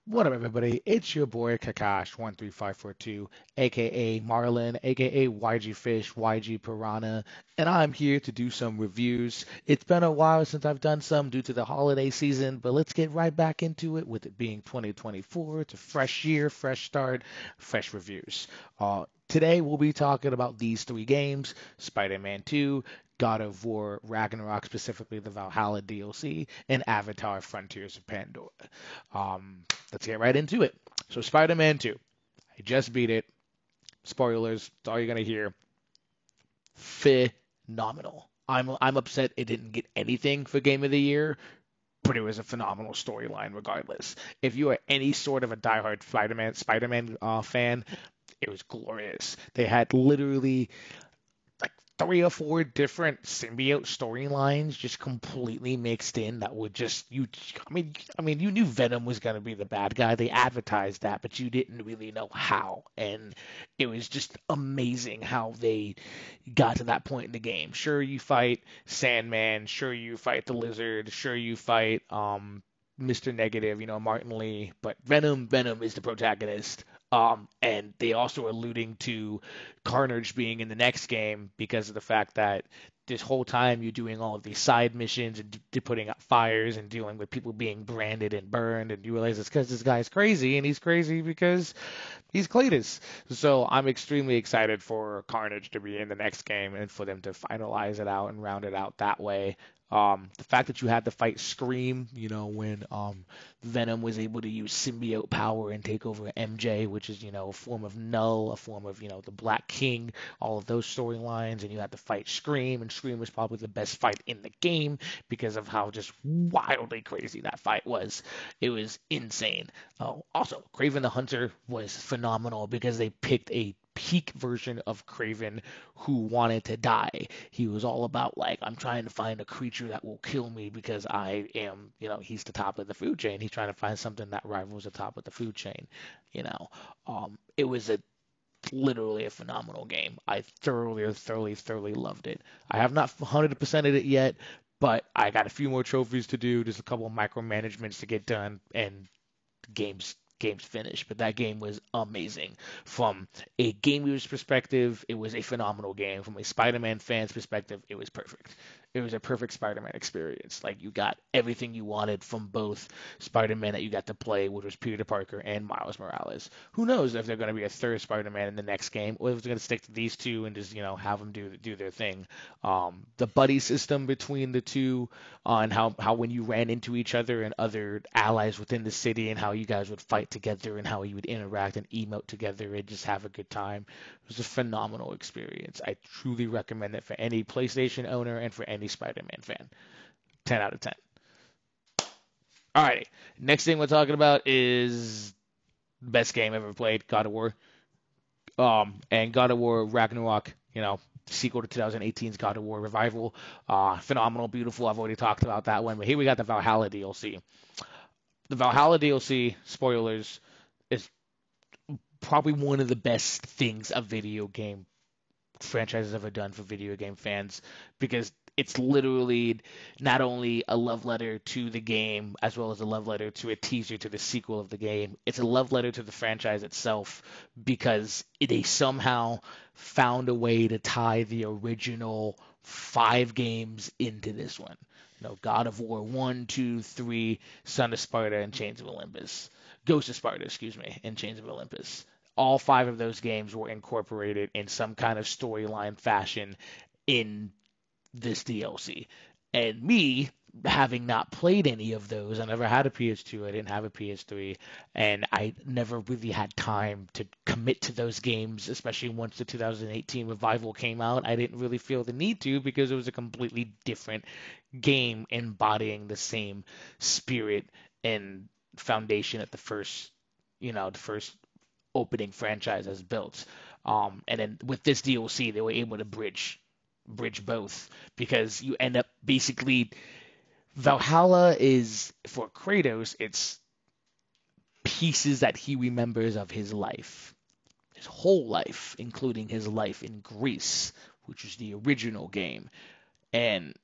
What up, everybody? It's your boy Kakash13542, aka Marlin, aka YG Fish, YG Piranha, and I'm here to do some reviews. It's been a while since I've done some due to the holiday season, but let's get right back into it with it being 2024. It's a fresh year, fresh start, fresh reviews. Today we'll be talking about these three games: Spider-Man 2, God of War Ragnarok, specifically the Valhalla DLC, and Avatar Frontiers of Pandora. Let's get right into it. So, Spider-Man 2, I just beat it. Spoilers, that's all you're gonna hear. Phenomenal. I'm upset it didn't get anything for Game of the Year, but it was a phenomenal storyline regardless. If you are any sort of a diehard Spider-Man fan, it was glorious. They had literally like three or four different symbiote storylines just completely mixed in that would just you I mean you knew Venom was going to be the bad guy. They advertised that, but you didn't really know how. And it was just amazing how they got to that point in the game. Sure, you fight Sandman, sure you fight the Lizard, sure you fight Mr. Negative, Martin Lee, but Venom is the protagonist. And they also are alluding to Carnage being in the next game because of the fact that this whole time you're doing all of these side missions and putting out fires and dealing with people being branded and burned, and you realize it's because this guy's crazy, and he's crazy because he's Cletus. So I'm extremely excited for Carnage to be in the next game and for them to finalize it out and round it out that way. The fact that you had to fight Scream, when Venom was able to use symbiote power and take over MJ, which is, a form of Null, a form of, the Black King, all of those storylines, and you had to fight Scream, and Scream was probably the best fight in the game because of how just wildly crazy that fight was. It was insane. Also, Craven the Hunter was phenomenal because they picked a peak version of Craven who wanted to die. He was all about like, I'm trying to find a creature that will kill me because I am, he's the top of the food chain. He's trying to find something that rivals the top of the food chain. It was a literally a phenomenal game. I thoroughly loved it. I have not 100%ed it yet, but I got a few more trophies to do. There's a couple of micromanagements to get done, and game's finished. But that game was amazing. From a game user's perspective, it was a phenomenal game. From a Spider-Man fan's perspective, it was perfect. It was a perfect Spider-Man experience. Like, you got everything you wanted from both Spider-Man that you got to play, which was Peter Parker and Miles Morales. Who knows if they're going to be a third Spider-Man in the next game, or if they're going to stick to these two and just have them do their thing. The buddy system between the two, on how when you ran into each other and other allies within the city, and how you guys would fight together and how you would interact and emote together and just have a good time. It was a phenomenal experience. I truly recommend it for any PlayStation owner and for any Spider-Man fan. 10 out of 10. Alrighty. Next thing we're talking about is best game ever played, God of War. And God of War Ragnarok, sequel to 2018's God of War Revival. Phenomenal, beautiful. I've already talked about that one, but here we got the Valhalla DLC. The Valhalla DLC, spoilers, is probably one of the best things a video game franchise has ever done for video game fans, because it's literally not only a love letter to the game as well as a love letter to a teaser to the sequel of the game. It's a love letter to the franchise itself because they somehow found a way to tie the original five games into this one. God of War 1, 2, 3, Son of Sparta, and Chains of Olympus. Ghost of Sparta, excuse me, and Chains of Olympus. All five of those games were incorporated in some kind of storyline fashion in this DLC. And me, having not played any of those, I never had a PS2, I didn't have a PS3, and I never really had time to commit to those games, especially once the 2018 Revival came out. I didn't really feel the need to because it was a completely different game embodying the same spirit and foundation that the first opening franchise has built. And then with this DLC, they were able to bridge both, because you end up basically Valhalla is for Kratos, it's pieces that he remembers of his life, his whole life, including his life in Greece, which was the original game. And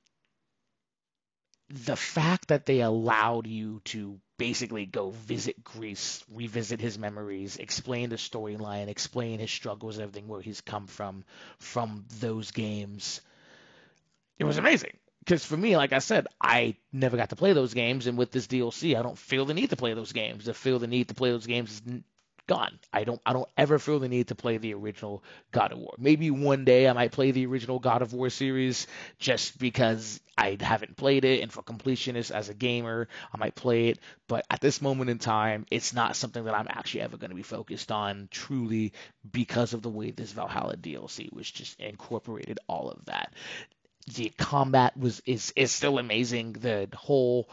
the fact that they allowed you to basically go visit Greece, revisit his memories, explain the storyline, explain his struggles, everything where he's come from those games. It was amazing. Because for me, like I said, I never got to play those games, and with this DLC, I don't feel the need to play those games. The feel the need to play those games is gone. I don't ever feel the need to play the original God of War. Maybe one day I might play the original God of War series just because I haven't played it, and for completionist as a gamer, I might play it. But at this moment in time, it's not something that I'm actually ever going to be focused on truly because of the way this Valhalla DLC was just incorporated all of that. The combat is still amazing. The whole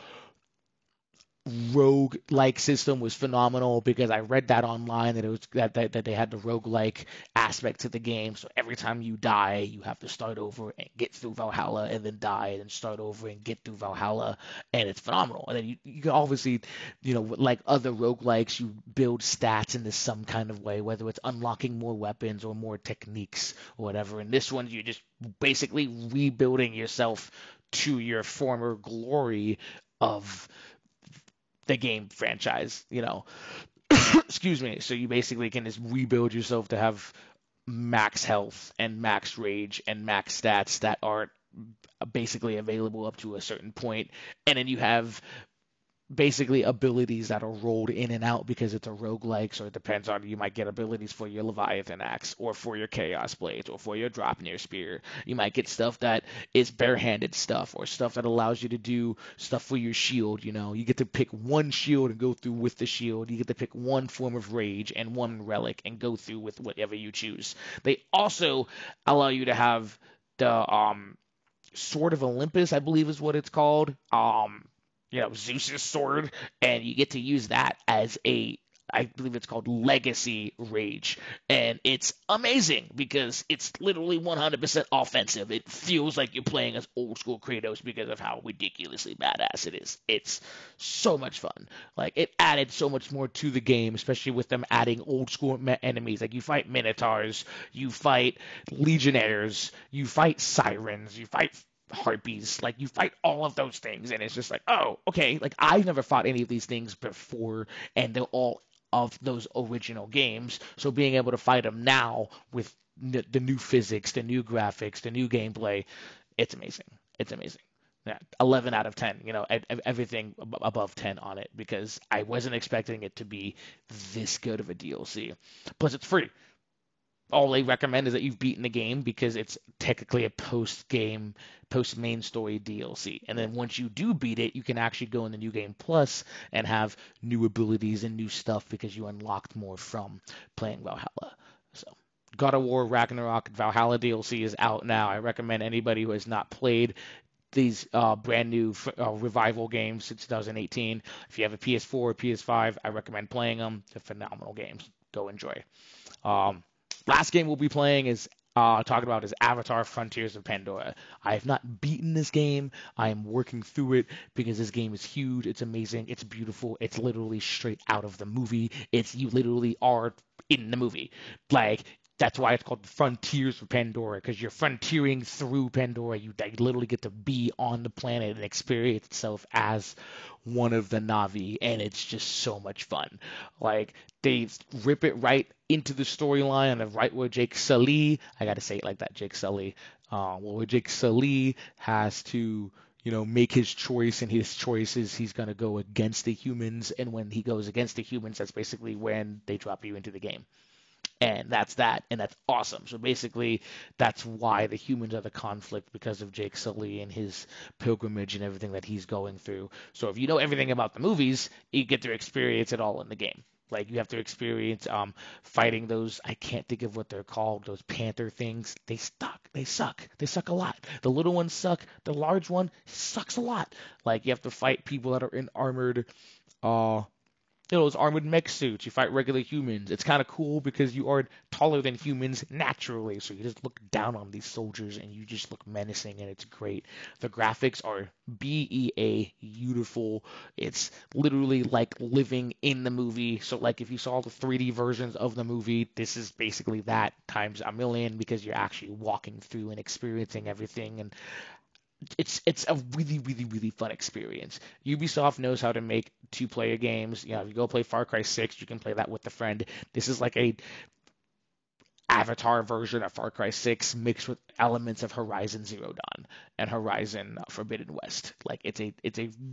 rogue like system was phenomenal because I read that online that it was that they had the rogue like aspect to the game. So every time you die, you have to start over and get through Valhalla and then die and then start over and get through Valhalla, and it's phenomenal. And then you can obviously, like other roguelikes, you build stats into some kind of way, whether it's unlocking more weapons or more techniques or whatever. In this one, you're just basically rebuilding yourself to your former glory of the game franchise. Excuse me. So you basically can just rebuild yourself to have max health and max rage and max stats that are basically available up to a certain point. And then you have basically abilities that are rolled in and out because it's a roguelike, so it depends on you might get abilities for your Leviathan axe or for your Chaos Blades or for your Dropnir Spear. You might get stuff that is barehanded stuff or stuff that allows you to do stuff for your shield. You get to pick one shield and go through with the shield. You get to pick one form of rage and one relic and go through with whatever you choose. They also allow you to have the Sword of Olympus, I believe is what it's called. Zeus's sword, and you get to use that as I believe it's called Legacy Rage. And it's amazing because it's literally 100% offensive. It feels like you're playing as old school Kratos because of how ridiculously badass it is. It's so much fun. Like, it added so much more to the game, especially with them adding old school enemies. Like, you fight Minotaurs, you fight Legionnaires, you fight Sirens, you fight harpies, like you fight all of those things, and it's just like, oh, okay, like I've never fought any of these things before, and they're all of those original games. So being able to fight them now with the new physics, the new graphics, the new gameplay, it's amazing. It's amazing. Yeah, 11 out of 10, everything above 10 on it because I wasn't expecting it to be this good of a DLC. Plus, it's free. All they recommend is that you've beaten the game because it's technically a post-game, post-main story DLC. And then once you do beat it, you can actually go in the New Game Plus and have new abilities and new stuff because you unlocked more from playing Valhalla. So, God of War Ragnarok Valhalla DLC is out now. I recommend anybody who has not played these brand new revival games since 2018. If you have a PS4 or PS5, I recommend playing them. They're phenomenal games. Go enjoy. Um, Last game we'll be playing is talking about is Avatar: Frontiers of Pandora. I have not beaten this game. I am working through it because this game is huge. It's amazing. It's beautiful. It's literally straight out of the movie. You literally are in the movie. Like, that's why it's called Frontiers of Pandora, because you're frontiering through Pandora. You literally get to be on the planet and experience itself as one of the Navi, and it's just so much fun. Like, they rip it right into the storyline of right where Jake Sully, I gotta say it like that, Jake Sully, where Jake Sully has to, make his choice, and his choice is he's gonna go against the humans, and when he goes against the humans, that's basically when they drop you into the game. And that's that, and that's awesome. So basically, that's why the humans are the conflict because of Jake Sully and his pilgrimage and everything that he's going through. So if you know everything about the movies, you get to experience it all in the game. Like, you have to experience fighting those, I can't think of what they're called, those panther things. They suck. They suck. They suck a lot. The little ones suck. The large one sucks a lot. Like, you have to fight people that are in armored uh those armored mech suits. You fight regular humans. It's kind of cool because you are taller than humans naturally, so you just look down on these soldiers and you just look menacing, and it's great. The graphics are BEA beautiful. It's literally like living in the movie. So, like, if you saw the 3D versions of the movie, this is basically that times a million because you're actually walking through and experiencing everything. And it's a really really really fun experience. Ubisoft knows how to make two-player games. You know, if you go play Far Cry 6, you can play that with a friend. This is like a Avatar version of Far Cry 6 mixed with elements of Horizon Zero Dawn and Horizon Forbidden West. Like it's a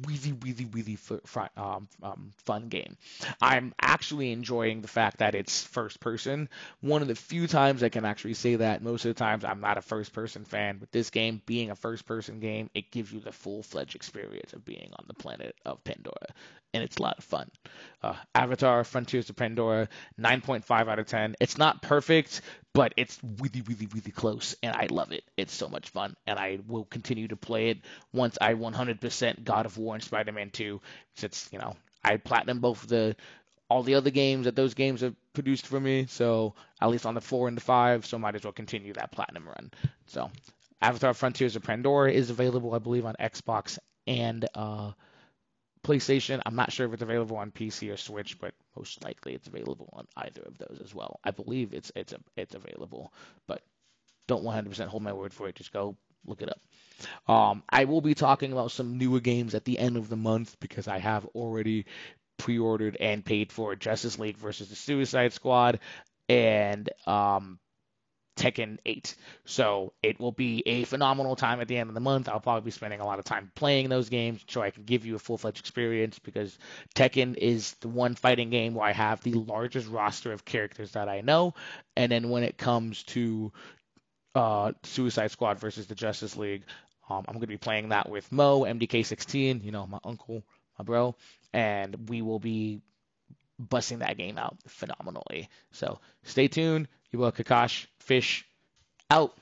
really really really fun game. I'm actually enjoying the fact that it's first person. One of the few times I can actually say that. Most of the times I'm not a first person fan, but this game being a first person game, it gives you the full fledged experience of being on the planet of Pandora, and it's a lot of fun. Avatar Frontiers of Pandora, 9.5 out of 10. It's not perfect, but it's really, really, really close, and I love it. It's so much fun, and I will continue to play it once I 100% God of War and Spider-Man 2. Since I platinum both all the other games that those games have produced for me, so at least on the 4 and the 5, so might as well continue that platinum run. So, Avatar Frontiers of Pandora is available, I believe, on Xbox and PlayStation. I'm not sure if it's available on PC or Switch, but most likely it's available on either of those as well. I believe it's available, but don't 100% hold my word for it. Just go look it up. I will be talking about some newer games at the end of the month because I have already pre-ordered and paid for Justice League versus the Suicide Squad and Tekken 8. So it will be a phenomenal time at the end of the month. I'll probably be spending a lot of time playing those games so I can give you a full-fledged experience because Tekken is the one fighting game where I have the largest roster of characters that I know. And then when it comes to Suicide Squad versus the Justice League, I'm going to be playing that with Mo, MDK16, my uncle, my bro, and we will be busting that game out phenomenally. So stay tuned. You will Kakash Fish out.